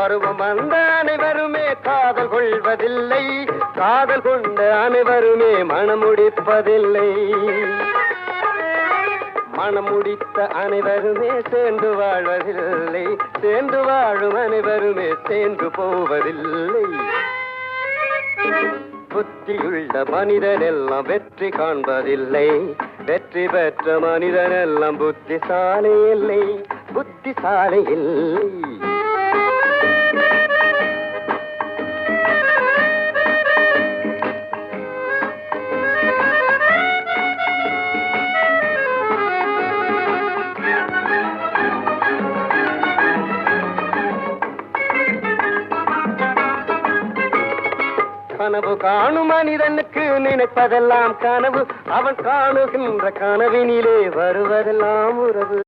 பருவம் வந்த அனைவருமே காதல் கொள்வதில்லை, காதல் கொண்ட அனைவருமே மனம் முடிப்பதில்லை. மனம் முடித்த அனைவருமே சேர்ந்து வாழ்வதில்லை, சேர்ந்து வாழும் அனைவருமே சேர்ந்து போவதில்லை. புத்தியுள்ள மனிதன் எல்லாம் வெற்றி காண்பதில்லை, வெற்றி பெற்ற மனிதன் எல்லாம் புத்திசாலி இல்லை, புத்திசாலி இல்லை. கனவு காணும் மனிதனுக்கு நினைப்பதெல்லாம் கனவு, அவன் காணுகின்ற கனவினிலே வருவதெல்லாம் உறவு.